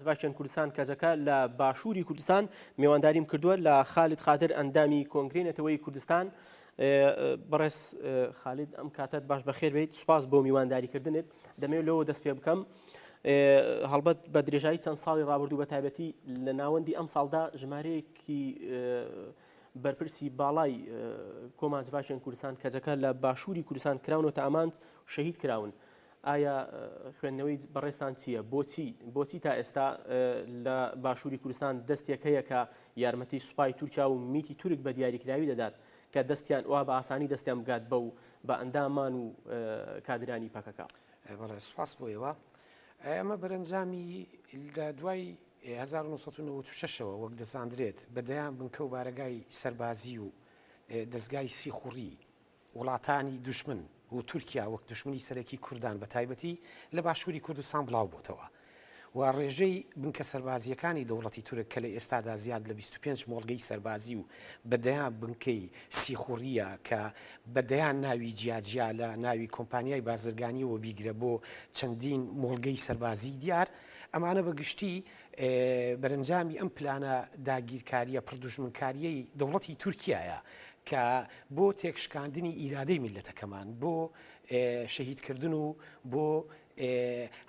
جڤاتی کوردستان کەجەکە لە باشووری کوردستان میوانداریم کردووە لە خالید خادر ئەندامی کۆنگرەی نەتەوەیی کوردستان. بەڕێز خالید ئەم کاتت باش بەخێر بێت، سوپاس بۆ میوانداریکردنت. دەمەوێت لەوە دەست پێ بکەم. هەڵبەت بە درێژایی چەند ساڵی ڕابردوو بە تایبەتی لە ناوەندی ئەم ساڵدا ژمارەیەکی بەرپرسی باڵای کۆمان جڤاتی کوردستان کەجەکە لە باشووری کوردستان کراونەوە ئامانج شەهید کراون. ئایا خوێندنەوەی بەڕێستان چییە؟ بۆچی تا ئێستا لە باشووری کوردستان دەستێک هەیە کە یارمەتی سوپای تورکیا و میتی تورک بە دیاریکراوی دەدات کە دەستیان وا بە ئاسانی دەستیان بگات بەو بە ئەندامان و کادرانی پاکەکە؟ بەڵێ سوپاس بۆ ئێوە. ئەمە بەرەنجامی لە دوای 1996ەوە وەک دەزاندرێت بەدەیان بنکە و بارەگای سەربازی و دەستگای سیخوڕی وڵاتانی دوشمن و تورکیا وەک دوشمنی سەرەکی کوردان بە تایبەتی لە باشووری کوردستان بڵاو بووتەوە و ڕێژەی بنکە سەربازیەکانی دەوڵەتی تورک کە لە ئێستادا زیاد لە 25 مۆڵگەی سەربازی و بەدەیان بنکەی سیخوڕیە کە بەدەیان ناوی جیاجیا لە ناوی کۆمپانیای بازرگانیەوە بیگرە بۆ چەندین مۆڵگەی سەربازی دیار، ئەمانە بە گشتی بەرەنجامی ئەم پلانە داگیرکاریە پردوژمنکاریەی دەوڵەتی تورکیایە کە بۆ تێکشکاندنی ئیرادەی میلەتەکەمان، بۆ شەهیدکردن و بۆ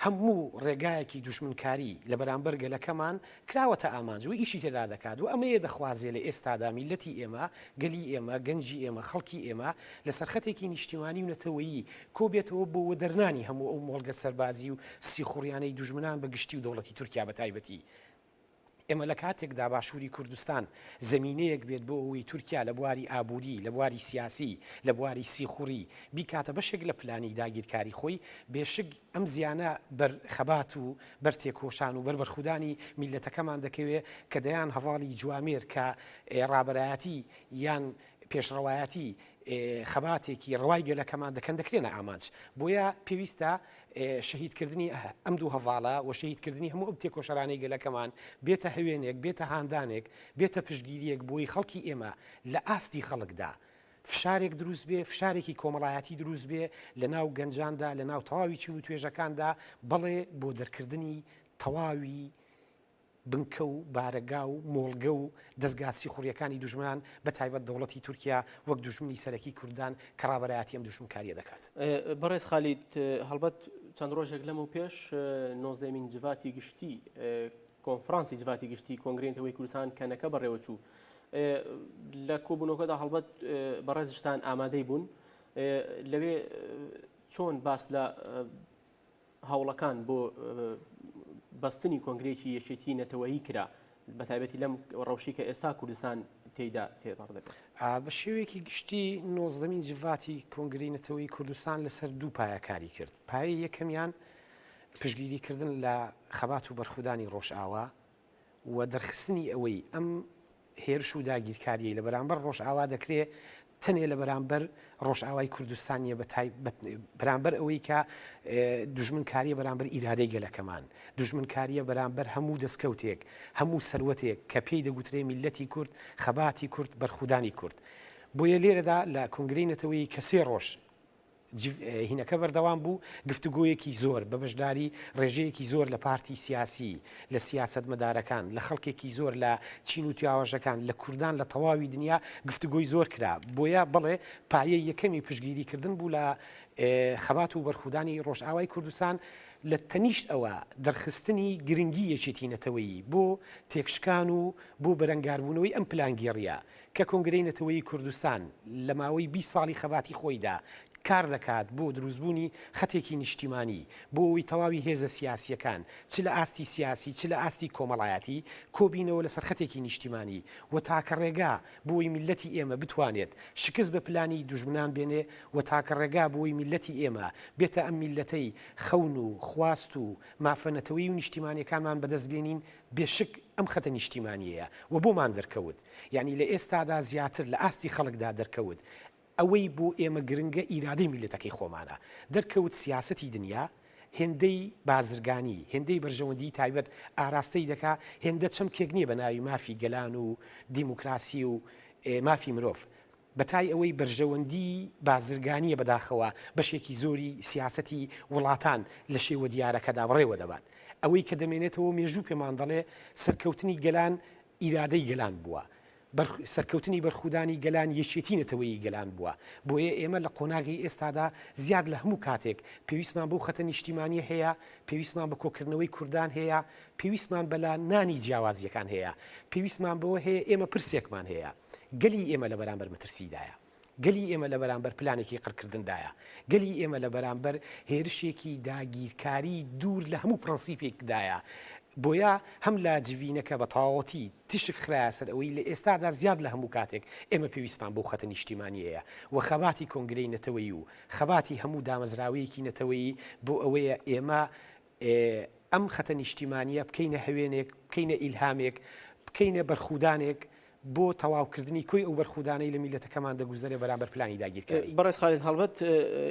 هەموو ڕێگایەکی دوژمنکاری لە بەرامبەر گەلەکەمان کراوەتە ئامانج و ئیشی تێدا دەکات و ئەمەیە دەخوازێ لە ئێستادا میلەتی ئێمە، گەلی ئێمە، گەنجی ئێمە، خەڵکی ئێمە لە سەرخەتێکی نیشتیمانی و نەتەوەیی کۆبێتەوە بۆ وەدەرنانی هەموو ئەو مۆڵگە سەربازی و سیخوڕیانەی دوژمنان بە گشتی و دەوڵەتی تورکیا بە تایبەتی. ئێمە لە کاتێکدا باشووری کوردستان زەمینەیەک بێت بۆ ئەوەی تورکیا لە بواری ئابووری، لە بواری سیاسی، لە بواری سیخوڕی بیکاتە بەشێک لە پلانی داگیرکاری خۆی، بێشک ئەم زیانە بەر خەبات و بەر تێکۆشان و بەربەرخودانی میلەتەکەمان دەکەوێت کە دەیان هەواڵی جوامێر کە ڕابەرایەتی یان پێشڕەوایەتی خەباتێکی ڕەوای گەلەکەمان دەکەن دەکرێنە ئامانج. بۆیە پێویستە شەهیدکردنی ئەم دوو هەواڵە و شەهیدکردنی هەموو ئەم تێکۆشەرانەی گەلەکەمان بێتە هەوێنێک، بێتە هاندانێک، بێتە پشتگیریەک بۆی خەڵکی ئێمە لە ئاستی خەڵکدا فشارێک دروست بێ، فشارێکی کۆمەڵایەتی دروست بێ لە ناو گەنجاندا، لە ناو تەواوی چین و توێژەکاندا، بەڵێ بۆ دەرکردنی تەواوی بنکە و بارەگا و مۆڵگە و دەستگا سیخوڕیەکانی دوژمنان بە تایبەت دەوڵەتی تورکیا وەک دوژمنی سەرەکی کوردان کە ڕابەرایەتی ئەم دوژمنکاریە دەکات. بەڕێز خالید، هەڵبەت چەند ڕۆژێک لەمە پێش 19مین جڤاتی گشتی کۆنفرانسی جڤاتی گشتی کۆنگرەی نەتەوەیی کوردستان کەنەکە بەڕێوە چوو. لە کۆبوونەوەکەدا هەڵبەت بەڕێزشتان ئامادەی بوون. لەوێ چۆن باس لە هەوڵەکان بۆ بەستنی کۆنگرەیەکی یەکێتی نەتەوەیی کرا بە تایبەتی لەم ڕەوشی کە ئێستا کوردستان تێیدا تێپەڕ دەبێت؟ بە شێوەیەکی گشتی 19مین جڤاتی کۆنگرەی نەتەوەیی کوردستان لەسەر دوو پایە کاری کرد. پایە یەکەمیان پشتگیریکردن لە خەبات و بەرخودانی ڕۆژئاوا و دەرخستنی ئەوەی ئەم هێرش و داگیرکاریە لە بەرامبەر ڕۆژئاوا دەکرێت تەنێ لە بەرامبەر ڕۆژئاوای کوردستانیە بەرامبەر ئەوەی کە دوژمنکاریە بەرامبەر ئیرادەی گەلەکەمان، دوژمنکاریە بەرامبەر هەموو دەستکەوتێک، هەموو سەروەتێک کە پێی دەگوترێ میلەتی کورد، خەباتی کورد، بەرخودانی کورد. بۆیە لێرەدا لە کۆنگرەی نەتەوەیی کە 3 ڕۆژ هینەکە بەردەوام بوو، گفتوگۆیەکی زۆر بە بەشداری ڕێژەیەکی زۆر لە پارتی سیاسی، لە سیاسەتمەدارەکان، لە خەڵکێکی زۆر لە چین و تیاوەژەکان، لە کوردان لە تەواوی دنیا گفتوگۆی زۆر کرا. بۆیە بڵێ پایەی یەکەمی پشتگیریکردن بوو لە خەبات و بەرخودانی ڕۆژئاوای کوردستان لە تەنیشت ئەوە دەرخستنی گرنگی یەکێتی نەتەوەیی بۆ تێکشکان و بۆ بەرەنگاربوونەوەی ئەم پلانگێریە کە کۆنگرەی نەتەوەیی کوردستان لە ماوەی 20 ساڵی خەباتی خۆیدا کار دەکات بۆ دروستبوونی خەتێکی نیشتیمانی، بۆ ئەوەی تەواوی هێزە سیاسیەکان چ لە ئاستی سیاسی چ لە ئاستی کۆمەڵایەتی کۆبینەوە لەسەر خەتێکی نیشتیمانی و تاکە ڕێگا بۆی میلەتی ئێمە بتوانێت شکست بە پلانی دوژمنان بێنێ و تاکە ڕێگا بۆی میلەتی ئێمە بێتە ئەم میلەتەی خەون و خواست و مافەنەتەوەی و نیشتیمانیەکانمان بەدەست بێنین. بێشک ئەم خەتە نیشتیمانیەیە و بۆمان دەرکەوت، یعنی لە ئێستادا زیاتر لە ئاستی خەڵکدا دەرکەوت. ئەوەی بۆ ئێمە گرنگە ئیرادەی میلەتەکەی خۆمانە دەرکەوت. سیاسەتی دنیا هێندەی بازرگانی، هێندەی بەرژەوەندی تایبەت ئاراستەی دەکا، هێندە چەمکێک نییە بە ناوی مافی گەلان و دیموکراسی و مافی مرۆڤ، بەتای ئەوەی بەرژەوەندی بازرگانیە بەداخەوە بەشێکی زۆری سیاسەتی وڵاتان لە شێوە دیارەکەدا بڕێوە دەبات. ئەوەی کە دەمێنێتەوە مێژوو پێمان دەڵێ سەرکەوتنی گەلان ئیرادەی گەلان بووە. سەرکەوتنی بەرخودانی گەلان یەکێتی نەتەوەیی گەلان بووە. بۆیە ئێمە لە قۆناغی ئێستادا زیاد لە هەموو کاتێک پێویستمان بۆ خەتە نیشتیمانی هەیە، پێویستمان بە کۆکردنەوەی کوردان هەیە، پێویستمان بەلا نانی جیاوازیەکان هەیە، پێویستمان بەوە هەیە ئێمە پرسێکمان هەیە. گەلی ئێمە لە بەرامبەر مەترسیدایە، گەلی ئێمە لە بەرامبەر پلانێکی قڕکردندایە، گەلی ئێمە لە بەرامبەر هێرشێکی داگیرکاری دوور لە هەموو پرەنسیپێکدایە. بۆیە هەم لە جڤینەکە بە تەواوەتی تشک خراە سەر ئەوەی لە ئێستادا زیاد لە هەموو کاتێک ئێمە پێویستمان بۆ خەتە نیشتیمانی هەیە و خەباتی کۆنگرەی نەتەوەیی و خەباتی هەموو دامەزراوەیەکی نەتەوەیی بۆ ئەوەیە ئێمە ئەم خەتە نیشتیمانیە بکەینە هەوێنێک، بکەینە ئیلهامێک، بکەینە بەرخودانێک بۆ تەواوکردنی کۆی ئەو بەرخودانەی لە میلەتەکەمان دەگوزارێ بەرامبەر پلانی داگیرکاری. بەڕێز خالید هەڵبەت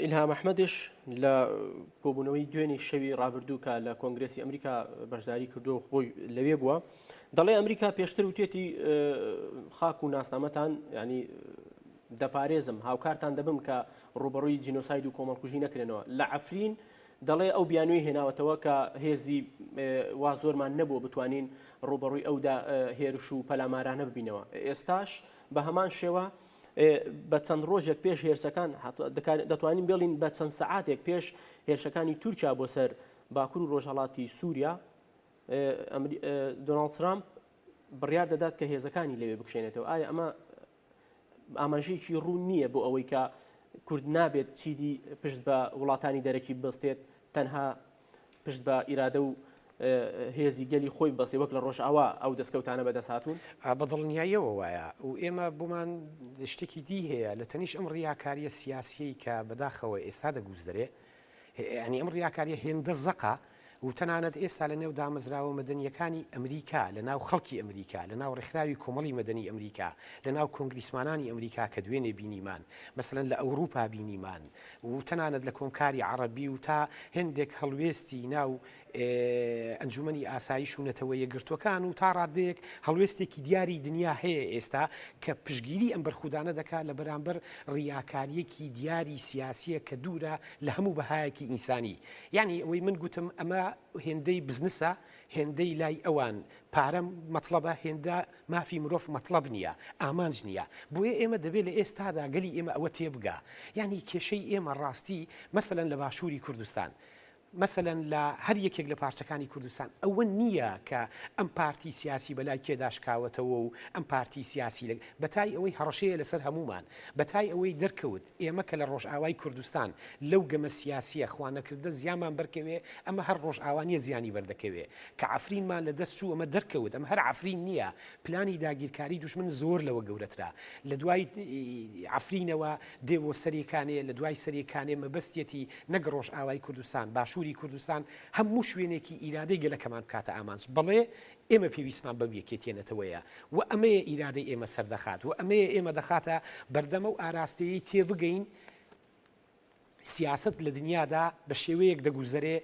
ئیلهام ئەحمەدیش لە کۆبوونەوەی دوێنێ شەوی ڕابردوو کە لە کۆنگرەسی ئەمریکا بەشداری کردو و خۆی لەوێ بووە، دەڵێ ئەمریکا پێشتر وتێتی خاک و ناسنامەتان ینی دەپارێزم هاوکارتان دەبم کە ڕوبەڕووی جینۆساید و کۆمەڵکوژی نەکرێنەوە. لە عەفرین دەڵێ ئەو بیانووی هێناوەتەوە کە هێزی وا زۆرمان نەبووە بتوانین ڕوبەڕووی ئەودا هێرش و پەلامارانە ببینەوە. ئێستاش بە هەمان شێوە بە چەند ڕۆژێک پێش هێرشەکان دەتوانین بێڵین بە چەند سەعاتێک پێش هێرشەکانی تورکیا بۆ سەر باکوور و ڕۆژهەڵاتی سووریا دۆناڵد ترامپ بڕیار دەدات کە هێزەکانی لەوێ بکشێنێتەوە. ئایا ئەمە ئاماژەیەکی ڕوون نییە بۆ ئەوەی کە کورد نابێت چیدی پشت بە وڵاتانی دەرەکی بەستێت، تەنها پشت بە ئیرادە و هێزی گەلی خۆی بەستێ وەک لە ڕۆژئاوا ئەو دەستکەوتانە بەدەست هاتوون؟ بەدڵنیاییەوە وایە و ئێمە بۆمان شتێکی دی هەیە لە تەنیش ئەم ڕیاکاریە سیاسیی کە بەداخەوە ئێستا دەگوزدرێ، ینی ئەم ڕیاکاریە هێندە زەقا و تەنانەت ئێستا لە نێو دامەزراوە مەدەنیەکانی ئەمریکا، لە ناو خەڵکی ئەمریکا، لە ناو ڕێکخراوی کۆمەڵی مەدەنی ئەمریکا، لە ناو کۆنگریسمانانی ئەمریکا کە دوێنێ بینیمان، مەسەلەن لە ئەوروپا بینیمان و تەنانەت لە کۆنکاری عەرەبی و تا هێندێک هەڵوێستی ناو ئەنجومەنی ئاسایش و نەتەوەیە گرتوەکان و تا ڕادەیەک هەڵوێستێکی دیاری دنیا هەیە ئێستا کە پشگیری ئەم بەرخودانە دەکات لە بەرامبەر ڕیاکاریەکی دیاری سیاسیە کە دوورە لە هەموو بەهایەکی ئینسانی. یعنی ئەوەی من گوتم ئەمە هێندەی بزنسە، هێندەی لای ئەوان پارەم مەطلبە، هێندە مافی مرۆڤ مەطلب نییە، ئامانج نییە. بۆیە ئێمە دەبێت لە ئێستادا گەلی ئێمە ئەوە تێبگا. یعنی کێشەی ئێمە ڕاستی مەسەلەن لە باشووری کوردستان، مەسەلەن لە هەر یەکێک لە پارچەکانی کوردستان ئەوە نییە کە ئەم پارتی سیاسی بەلای کێداشکاوەتەوە و ئەم پارتی سیاسی بەتای ئەوەی هەڕەشەیە لەسەر هەمومان، بەتای ئەوەی دەرکەوت ئێمە کە لە ڕۆژئاوای کوردستان لەو گەمە سیاسیە خوانەکردە زیانمان بەرکەوێ، ئەمە هەر ڕۆژئاوانیە زیانی بەردەکەوێ کە عەفرینمان لە دەست و ئەمە دەرکەوت. ئەم هەر عەفرین نییە، پلانی داگیرکاری دوژمن زۆر لەوە گەورەترا. لە دوای عەفرینەوە دێوە سەرێکانێ، لە دوای سەرێکانێ مەبەستێتی نەک ڕۆژئاوای کوردستان، باشووری کوردستان هەموو شوێنێکی ئیرادەی گەلەکەمان کاتە ئامانج. بەڵێ ئێمە پێویستمان بەو یەکێتێنێتەوەیە و ئەمەیە ئیرادەی ئێمە سەردەخات و ئەمەیە ئێمە دەخاتە بەردەمە و ئاراستەیەی تێبگەین سیاست لە دنیادا بە شێوەیەک دەگوزارێ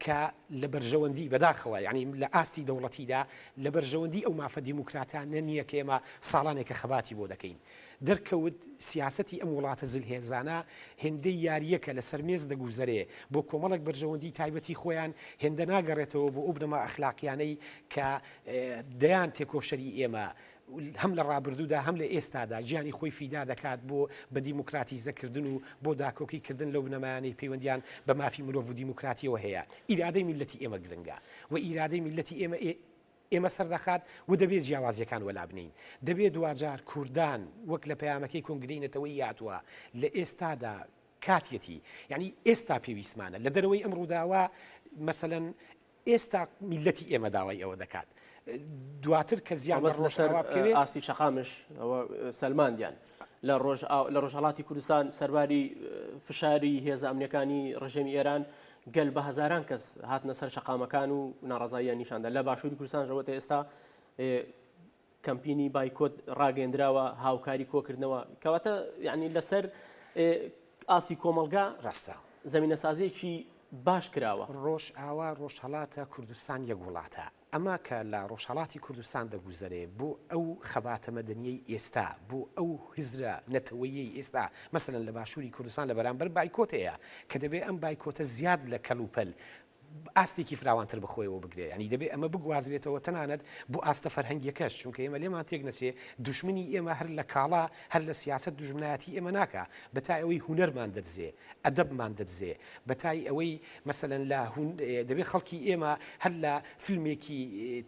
کە لە بەرژەوەندی بەداخەوە، یعنی لە ئاستی دەوڵەتیدا لە بەرژەوەندی ئەو مافە دیموکراتانە نییە کە ئێمە ساڵانێکە خەباتی بۆ دەکەین. دەرکەوت سیاسەتی ئەم وڵاتە زلهێزانە هێندەی یاریەکە لە سەرمێز دەگوزارێ بۆ کۆمەڵێک بەرژەوەندی تایبەتی خۆیان هێندە ناگەڕێتەوە بۆ ئەو بنەما ئەخلاقیانەی کە دەیان تێکۆشەری ئێمە هەم لە ڕابردوودا هەم لە ئێستادا گیانی خۆی فیدا دەکات بۆ بە دیموکراتیزەکردن و بۆ داکۆکیکردن لەو بنەمایانەی پەیوەندیان بە مافی مرۆڤ و دیموکراتیەوە هەیە. ئیرادەی میلەتی ئێمە گرنگە و ئیرادەی میلەتی ئێمە سەردەخات و دەبێت جیاوازیەکان وەلا بنین. دەبێت دوجار کوردان وەک لە پەیامەکەی کۆنگرەی نەتەوەیی هاتووە لە ئێستادا کاتیەتی، یعنی ئێستا پێویستمانە لە دەرەوەی ئەم ڕووداوە مەسەلەن ئێستا میلەتی ئێمە داوای ئەوە دەکات. دواتر کە زیان ڕۆژئاوا بکەوێت ئاستی شەقامش ئەوە سەلماندیان لە ڕۆژهەڵاتی کوردستان سەرباری فشاری هێزە ئەمنیەکانی ڕژێمی ئێران گەل بە هەزاران کەس هاتنە سەر شەقامەکان و ناڕەزاییان نیشاندا. لە باشووری کوردستان ژەوەتە ئێستا کەمپینی بایکۆت ڕاگەندراوە، هاوکاری کۆکردنەوە، کەواتە یعنی لەسەر ئاستی کۆمەلگا ڕاستە زەمینەسازیێکی باش کراوە. ڕۆژئاوا ڕۆژهەڵاتە کوردستان یەک وڵاتە. ئەمە کە لە ڕۆژهەڵاتی کوردستان دەگوزارێ بۆ ئەو خەباتە مەدەنیەی ئێستا، بۆ ئەو هزرە نەتەوەیی ئێستا مەسەلەن لە باشووری کوردستان لە بەرامبەر بایکۆت هەیە کە دەبێت ئەم بایکۆتە زیاد لە کەلوپەل ئاستێکی فراوانتر بخۆیەوە بگرێ ینی دەبێت ئەمە بگوازرێتەوە تەنانەت بۆ ئاستە فەرهەنگیەکەش چونکە ئێمە لێمان تێک نەچێ دوشمنی ئێمە هەر لە کاڵا هەر لە سیاست دوژمنایەتی ئێمە ناکە بەتای ئەوەی هونەرمان دەدزێ ئەدەبمان دەدزێ بەتای ئەوەی مەسەلەن لە دەبێت خەڵکی ئێمە هەر لە فیلمێکی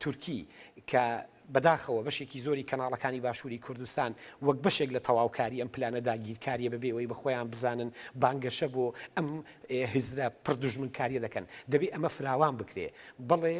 تورکی کە بەداخەوە بەشێکی زۆری کەناڵەکانی باشووری کوردستان وەک بەشێک لە تەواوکاری ئەم پلانە داگیرکاریە بەبێ ئەوەی بەخۆیان بزانن بانگەشە بۆ ئەم هزرە پردوژمنکاریە دەکەن دەبێت ئەمە فراوان بکرێ بڵێ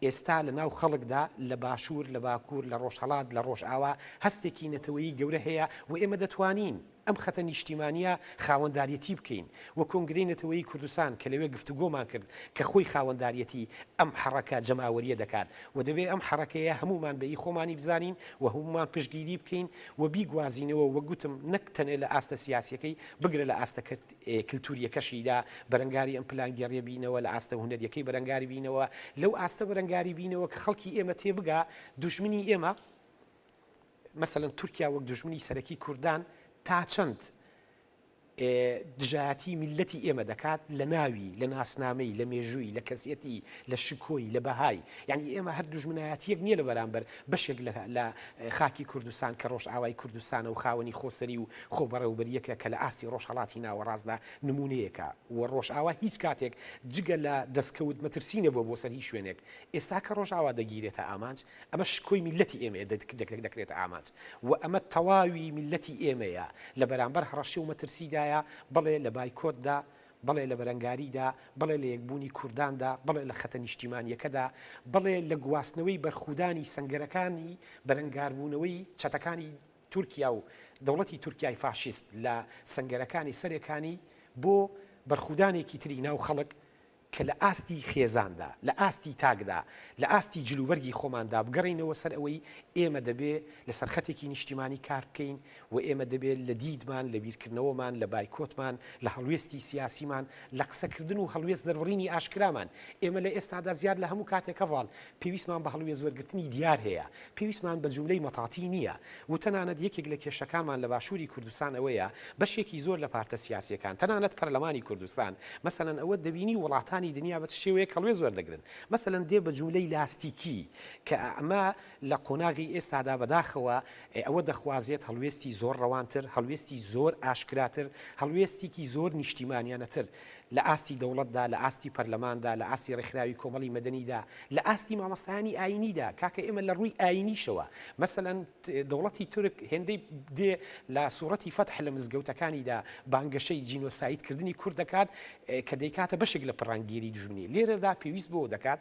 ئێستا لە ناو خەڵکدا لە باشوور لە باکوور لە ڕۆژهەڵات لە ڕۆژئاوا هەستێکی نەتەوەیی گەورە هەیە و ئێمە دەتوانین ئەم خەتە نیشتیمانیە خاوەنداریەتی بکەین و کۆنگرەی نەتەوەیی کوردستان کە لەوێ گفتوگۆمان کرد کە خۆی خاوەنداریەتی ئەم حەڕەکە جەماوەریە دەکات و دەبێت ئەم حەڕەکەیە هەمومان بەی خۆمانی بزانین و هەمومان پشتگیری بکەین و بیگوازینەوە وە گوتم نەک تەنێ لە ئاستە سیاسیەکەی بگرە لە ئاستە کللتوریەکەشیدا بەرەنگاری ئەم پلانگێریە بینەوە لە ئاستە هونەریەکەی بەرەنگاری بینەوە لەو ئاستە بەرەنگاری بینەوە کە خەڵکی ئێمە تێبگا دوژمنی ئێمە مەسەلەن تورکیا وەک دوژمنی سەرەکی کوردان تا چەند دژایەتی میلەتی ئێمە دەکات لە ناوی لە ناسنامەی لە مێژووی لە کەسیەتی لە شکۆی لە بەهای یعنی ئێمە هەر دوژمنایەتیەک نییە لە بەرامبەر بەشێک لە خاکی کوردستان کە ڕۆژئاوای کوردستانە و خاوەنی خۆسەری و خۆبەڕێوەبەریەکە کە لە ئاستی ڕۆژهەڵاتی ناوەڕاستدا نمونەیەکە و ڕۆژئاوا هیچ کاتێک جگە لە دەستکەوت مەترسینە بۆ سەر هیچ شوێنێک ئێستا کە ڕۆژئاوا دەگیرێتە ئامانج ئەمە شکۆی میلەتی ئێمە دەکرێتە ئامانج و ئەمە تەواوی میلەتی ئێمەیە لە بەرامبەر هەڕەشی و مەترسیدایە بڵێ لە بایکۆتدا بڵێ لە بەرەنگاریدا بڵێ لە یەکبوونی کورداندا بڵێ لە خەتە نیشتیمانیەکەدا بڵێ لە گواستنەوەی بەرخودانی سەنگەرەکانی بەرەنگاربوونەوەی چەتەکانی تورکیا و دەوڵەتی تورکیای فاشیست لە سەنگەرەکانی سەرەکانی بۆ بەرخودانێکی تری ناو خەڵک کە لە ئاستی خێزاندا لە ئاستی تاکدا لە ئاستی جلوبەرگی خۆماندا بگەڕینەوە سەر ئەوەی ئێمە دەبێت لە سەرخەتێکی نیشتیمانی کار بکەین و ئێمە دەبێت لە دیدمان لە بیرکردنەوەمان لە بایکۆتمان لە هەڵوێستی سیاسیمان لە قسەکردن و هەڵوێست دەربڕینی ئاشکرامان ئێمە لە ئێستادا زیاد لە هەموو کاتێکە ڤاڵ پێویستمان بە هەڵوێست وەرگرتنی دیار هەیە پێویستمان بە جوملەی مەتاتی نییە و تەنانەت یەکێک لە کێشەکانمان لە باشووری کوردستان ئەوەیە بەشێکی زۆر لە پارتە سیاسیەکان تەنانەت پەرلەمانی کوردستان مەسەلەن ئەوە دەبینی وڵاتانی دنیا بە شێوەیە هەڵوێست وەردەگرن مەسەلەن دێ بە جوملەی لاستیکی کە ئەمە لە قۆناغی ئێستادا بەداخەوە ئەوە دەخوازێت هەڵوێستی زۆر ڕەوانتر هەڵوێستی زۆر ئاشکراتر هەڵوێستێکی زۆر نیشتیمانیانەتر لە ئاستی دەوڵەتدا لە ئاستی پەرلەماندا لە ئاستی ڕێکخراوی کۆمەڵی مەدەنیدا لە ئاستی مامۆستایانی ئاینیدا کاکە ئێمە لە ڕووی ئاینیشەوە مەسەلەن دەوڵەتی تورک هێندەی دێ لە سوورەتی فەتح لە مزگەوتەکانیدا بانگەشەی جینۆسایدکردنی کورد دەکات کە دەیکاتە بەشێک لە پەڕانگێری دوژمنی لێرەدا پێویست بۆ دەکات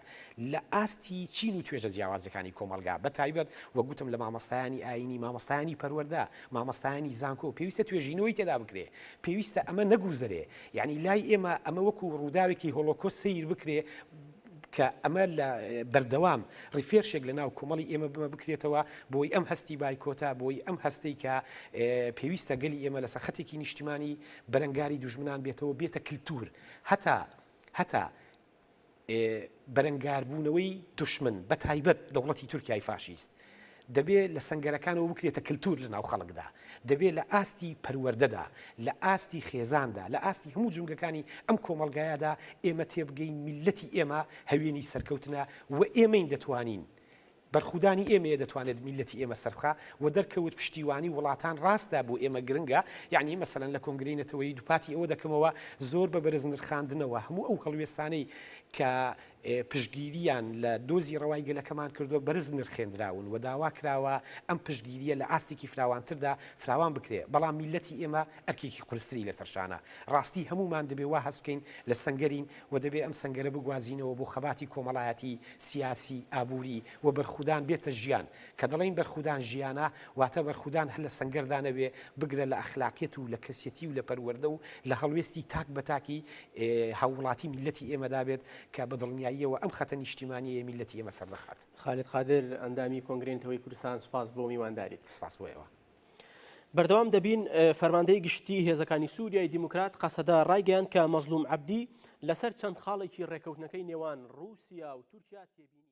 لە ئاستی چین و توێژە جیاوازەکانی کۆمەلگا بە تایبەت وە گوتم لە مامۆستایانی ئاینی مامۆستایانی پەروەردە مامۆستایانی زانکۆ پێویستە توێژینەوەی تێدا بکرێ پێویستە ئەمە نەگوزەرێ یعنی لای ئێمە ئەمە وەکو ڕووداوێکی هۆلۆکۆست سیر بکرێ کە ئەمە لە بەردەوام ڕیفێرشێک لە ناو کۆمەڵی ئێمە بکرێتەوە بۆی ئەم هەستی بایکۆتە بۆی ئەم هەستەی کە پێویستە گەلی ئێمە لە سەرخەتێکی نیشتیمانی بەرەنگاری دوژمنان بێتەوە بێتە کللتور هەتا بەرەنگاربوونەوەی دوشمن بە تایبەت دەوڵەتی تورکیای فاشیست دەبێت لە سەنگەرەکانەوە بکرێتە کللتور لە ناو خەڵکدا دەبێت لە ئاستی پەروەردەدا لە ئاستی خێزاندا لە ئاستی هەموو جونگەکانی ئەم کۆمەلگایەدا ئێمە تێبگەین میلەتی ئێمە هەوێنی سەرکەوتنە و ئێمەین دەتوانین بەرخودانی ئێمە دەتوانێت میلەتی ئێمە سەرخا و دەرکەوت پشتیوانی وڵاتان ڕاستدا بۆ ئێمە گرنگە یعنی مەسەلەن لە کۆنگرەی نەتەوەیی دووپاتی ئەوە دەکەمەوە زۆر بە بەرز نرخاندنەوە هەموو ئەو هەڵوێستانەی کە پشتگیریان لە دۆزی ڕەوای گەلەکەمان کردووە بەرز نرخێنراون و داوا کراوە ئەم پشتگیریە لە ئاستێکی فراوانتردا فراوان بکرێ بەڵام میلەتی ئێمە ئەرکێکی قورستری لەسەرشانە ڕاستی هەمومان دەبێ وا هەست بکەین لە سەنگەرین و دەبێ ئەم سەنگەرە بگوازینەوە بۆ خەباتی کۆمەڵایەتی سیاسی ئابووری و بەرخودان بێتە ژیان کە دەڵێن بەرخودان ژیانە واتە بەرخودان هەر لە سەنگەردا نەبێ بگرە لە ئەخلاقیەت و لە کەسیەتی و لە پەروەردە و لە هەڵوێستی تاک بەتاکی هاوڵاتی میلەتی ئێمەدا بێت کە بەدڵنیاییەوە ئەم خەتە نیشتیمانیە میلەتی ئێمە سەردەخات. خالد قادر ئەندامی کۆنگرەی نەتەوەیی کوردستان سوپاس بۆ میوانداریت. سپاس بۆیەوە. بەردەوام دەبین فەرماندەی گشتی هێزەکانی سووریای دیموکرات قەسەدا ڕایگەیاند کە مەزلوم عەبدی لەسەر چەند خاڵێکی ڕێکەوتنەکەی نێوان ڕووسیا و تورکیا تێبینی